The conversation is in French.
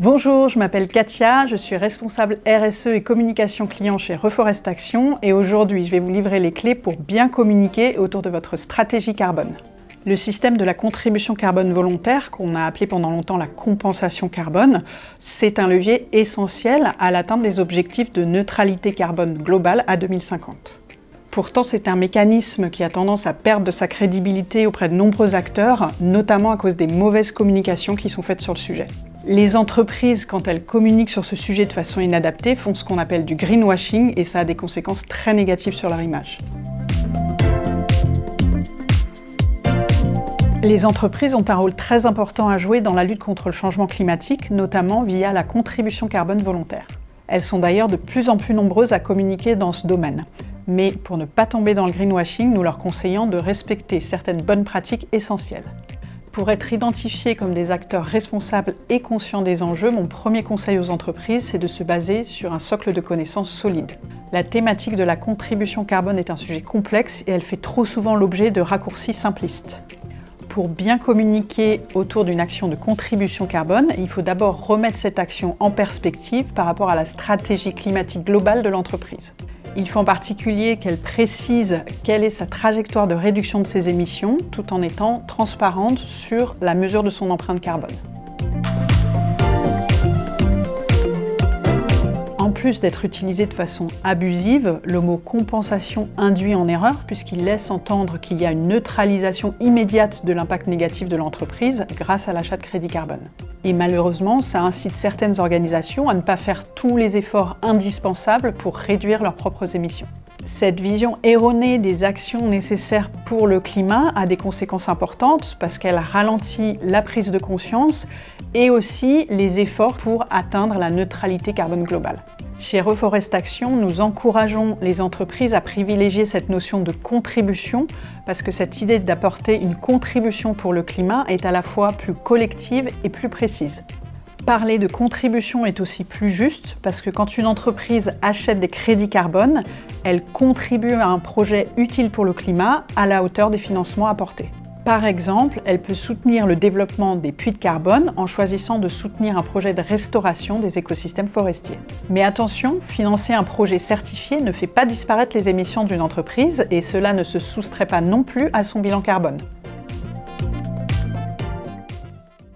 Bonjour, je m'appelle Katia, je suis responsable RSE et communication client chez Reforest Action et aujourd'hui je vais vous livrer les clés pour bien communiquer autour de votre stratégie carbone. Le système de la contribution carbone volontaire, qu'on a appelé pendant longtemps la compensation carbone, c'est un levier essentiel à l'atteinte des objectifs de neutralité carbone globale à 2050. Pourtant, c'est un mécanisme qui a tendance à perdre de sa crédibilité auprès de nombreux acteurs, notamment à cause des mauvaises communications qui sont faites sur le sujet. Les entreprises, quand elles communiquent sur ce sujet de façon inadaptée, font ce qu'on appelle du greenwashing et ça a des conséquences très négatives sur leur image. Les entreprises ont un rôle très important à jouer dans la lutte contre le changement climatique, notamment via la contribution carbone volontaire. Elles sont d'ailleurs de plus en plus nombreuses à communiquer dans ce domaine. Mais pour ne pas tomber dans le greenwashing, nous leur conseillons de respecter certaines bonnes pratiques essentielles. Pour être identifiés comme des acteurs responsables et conscients des enjeux, mon premier conseil aux entreprises, c'est de se baser sur un socle de connaissances solide. La thématique de la contribution carbone est un sujet complexe et elle fait trop souvent l'objet de raccourcis simplistes. Pour bien communiquer autour d'une action de contribution carbone, il faut d'abord remettre cette action en perspective par rapport à la stratégie climatique globale de l'entreprise. Il faut en particulier qu'elle précise quelle est sa trajectoire de réduction de ses émissions, tout en étant transparente sur la mesure de son empreinte carbone. En plus d'être utilisé de façon abusive, le mot compensation induit en erreur puisqu'il laisse entendre qu'il y a une neutralisation immédiate de l'impact négatif de l'entreprise grâce à l'achat de crédit carbone. Et malheureusement, ça incite certaines organisations à ne pas faire tous les efforts indispensables pour réduire leurs propres émissions. Cette vision erronée des actions nécessaires pour le climat a des conséquences importantes parce qu'elle ralentit la prise de conscience et aussi les efforts pour atteindre la neutralité carbone globale. Chez Reforest Action, nous encourageons les entreprises à privilégier cette notion de contribution parce que cette idée d'apporter une contribution pour le climat est à la fois plus collective et plus précise. Parler de contribution est aussi plus juste parce que quand une entreprise achète des crédits carbone, elle contribue à un projet utile pour le climat à la hauteur des financements apportés. Par exemple, elle peut soutenir le développement des puits de carbone en choisissant de soutenir un projet de restauration des écosystèmes forestiers. Mais attention, financer un projet certifié ne fait pas disparaître les émissions d'une entreprise et cela ne se soustrait pas non plus à son bilan carbone.